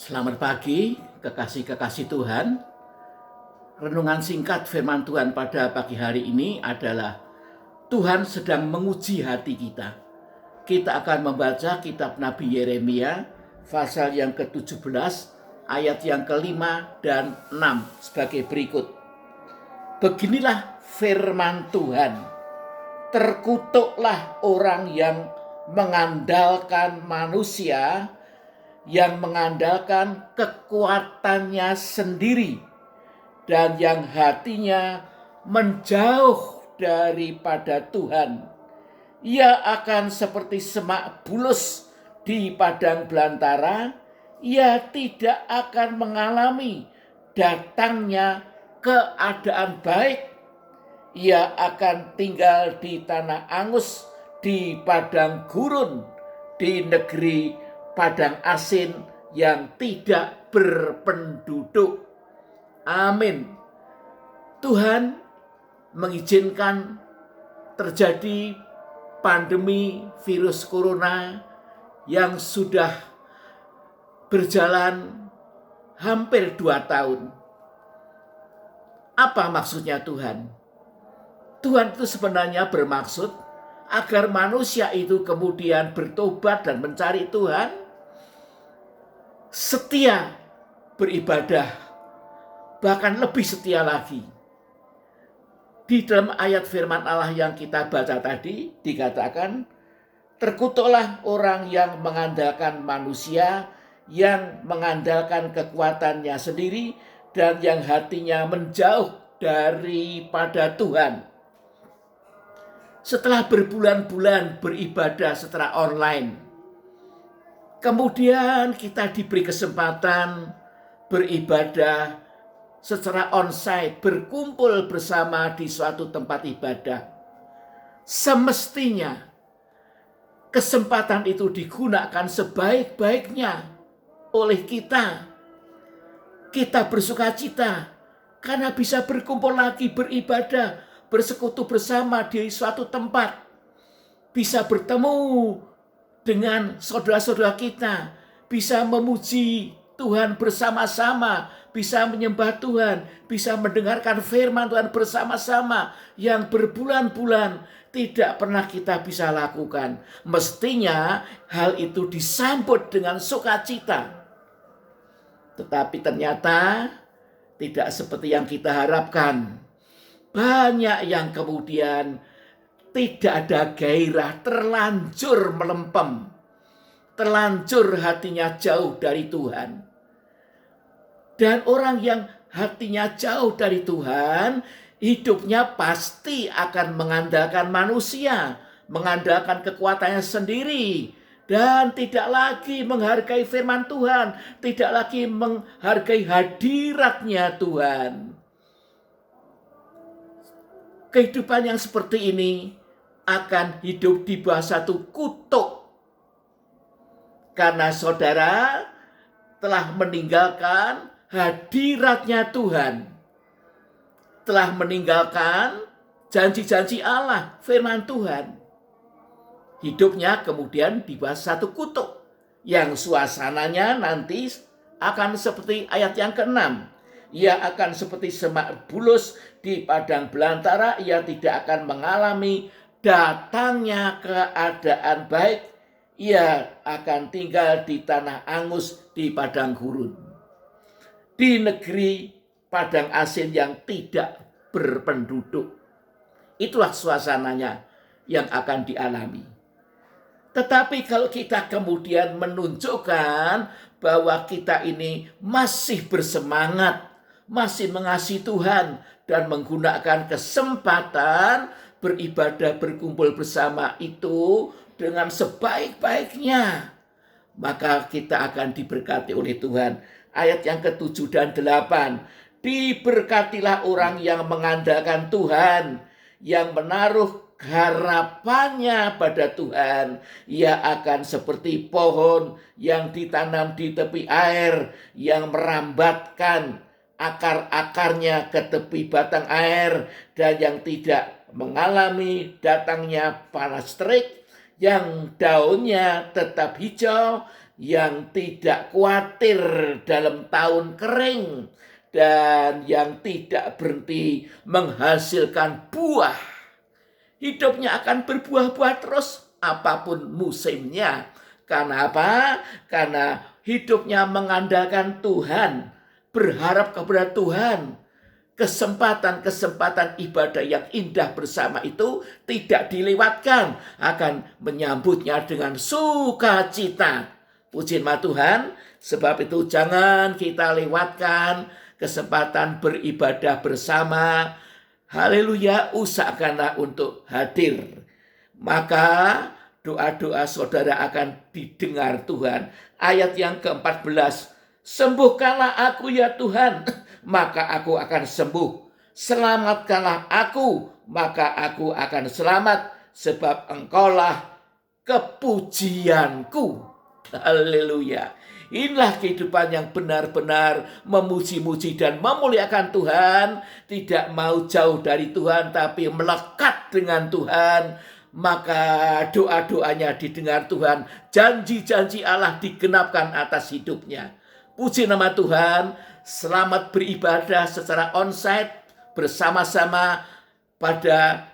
Selamat pagi, kekasih-kekasih Tuhan. Renungan singkat firman Tuhan pada pagi hari ini adalah Tuhan sedang menguji hati kita. Kita akan membaca kitab Nabi Yeremia, pasal yang ke-17, ayat yang ke-5 dan 6 sebagai berikut. Beginilah firman Tuhan, terkutuklah orang yang mengandalkan manusia, yang mengandalkan kekuatannya sendiri, dan yang hatinya menjauh daripada Tuhan. Ia akan seperti semak bulus di padang belantara. Ia tidak akan mengalami datangnya keadaan baik. Ia akan tinggal di tanah angus, di padang gurun, di negeri padang asin yang tidak berpenduduk. Amin. Tuhan mengizinkan terjadi pandemi virus corona yang sudah berjalan hampir 2 tahun. Apa maksudnya Tuhan? Tuhan itu sebenarnya bermaksud agar manusia itu kemudian bertobat dan mencari Tuhan, setia beribadah, bahkan lebih setia lagi. Di dalam ayat firman Allah yang kita baca tadi dikatakan, terkutuklah orang yang mengandalkan manusia, yang mengandalkan kekuatannya sendiri, dan yang hatinya menjauh daripada Tuhan. Setelah berbulan-bulan beribadah secara online, kemudian kita diberi kesempatan beribadah secara onsite, berkumpul bersama di suatu tempat ibadah. Semestinya kesempatan itu digunakan sebaik-baiknya oleh kita. Kita bersukacita karena bisa berkumpul lagi beribadah, bersekutu bersama di suatu tempat. Bisa bertemu dengan saudara-saudara kita, bisa memuji Tuhan bersama-sama, bisa menyembah Tuhan, bisa mendengarkan firman Tuhan bersama-sama yang berbulan-bulan tidak pernah kita bisa lakukan. Mestinya hal itu disambut dengan sukacita. Tetapi ternyata tidak seperti yang kita harapkan. Banyak yang kemudian tidak ada gairah, terlanjur melempem, terlanjur hatinya jauh dari Tuhan. Dan orang yang hatinya jauh dari Tuhan, hidupnya pasti akan mengandalkan manusia, mengandalkan kekuatannya sendiri, dan tidak lagi menghargai firman Tuhan, tidak lagi menghargai hadiratnya Tuhan. Kehidupan yang seperti ini akan hidup di bawah satu kutuk. Karena saudara telah meninggalkan hadiratnya Tuhan, telah meninggalkan janji-janji Allah, firman Tuhan. Hidupnya kemudian di bawah satu kutuk yang suasananya nanti akan seperti ayat yang ke-6. Ia akan seperti semak bulus di padang belantara. Ia tidak akan mengalami datangnya keadaan baik. Ia akan tinggal di tanah angus, di padang gurun, di negeri padang asin yang tidak berpenduduk. Itulah suasananya yang akan dialami. Tetapi kalau kita kemudian menunjukkan bahwa kita ini masih bersemangat, masih mengasihi Tuhan, dan menggunakan kesempatan beribadah, berkumpul bersama itu dengan sebaik-baiknya, maka kita akan diberkati oleh Tuhan. Ayat yang ke-7 dan 8. Diberkatilah orang yang mengandalkan Tuhan, yang menaruh harapannya pada Tuhan. Ia akan seperti pohon yang ditanam di tepi air, yang merambatkan akar-akarnya ke tepi batang air, dan yang tidak mengalami datangnya panas terik, yang daunnya tetap hijau, yang tidak khawatir dalam tahun kering, dan yang tidak berhenti menghasilkan buah. Hidupnya akan berbuah-buah terus apapun musimnya. Karena apa? Karena hidupnya mengandalkan Tuhan, berharap kepada Tuhan. Kesempatan-kesempatan ibadah yang indah bersama itu tidak dilewatkan, akan menyambutnya dengan sukacita. Puji nama Tuhan, sebab itu jangan kita lewatkan kesempatan beribadah bersama. Haleluya, usahakanlah untuk hadir. Maka doa-doa saudara akan didengar Tuhan. Ayat yang ke-14, sembuhkanlah aku ya Tuhan, maka aku akan sembuh. Selamatkanlah aku, maka aku akan selamat, sebab Engkaulah kepujianku. Haleluya. Inilah kehidupan yang benar-benar memuji-muji dan memuliakan Tuhan. Tidak mau jauh dari Tuhan, tapi melekat dengan Tuhan. Maka doa-doanya didengar Tuhan. Janji-janji Allah digenapkan atas hidupnya. Puji nama Tuhan. Selamat beribadah secara onsite bersama-sama pada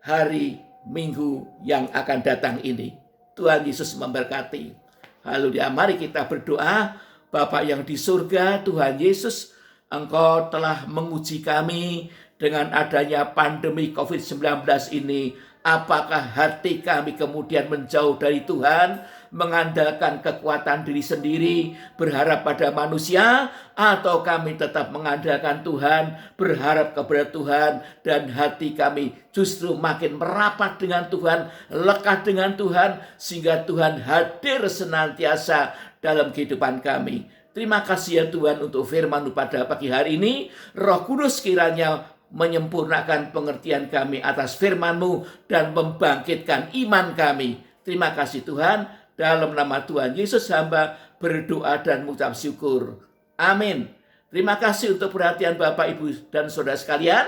hari Minggu yang akan datang ini. Tuhan Yesus memberkati. Haleluya, mari kita berdoa. Bapa yang di surga, Tuhan Yesus, Engkau telah menguji kami dengan adanya pandemi COVID-19 ini. Apakah hati kami kemudian menjauh dari Tuhan, mengandalkan kekuatan diri sendiri, berharap pada manusia, atau kami tetap mengandalkan Tuhan, berharap kepada Tuhan, dan hati kami justru makin merapat dengan Tuhan, lekat dengan Tuhan, sehingga Tuhan hadir senantiasa dalam kehidupan kami. Terima kasih ya Tuhan untuk firman-Mu pada pagi hari ini. Roh Kudus kiranya menyempurnakan pengertian kami atas firman-Mu dan membangkitkan iman kami. Terima kasih Tuhan. Dalam nama Tuhan Yesus hamba berdoa dan mengucap syukur. Amin. Terima kasih untuk perhatian Bapak, Ibu, dan saudara sekalian.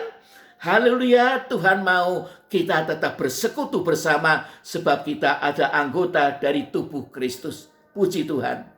Haleluya, Tuhan mau kita tetap bersekutu bersama sebab kita ada anggota dari tubuh Kristus. Puji Tuhan.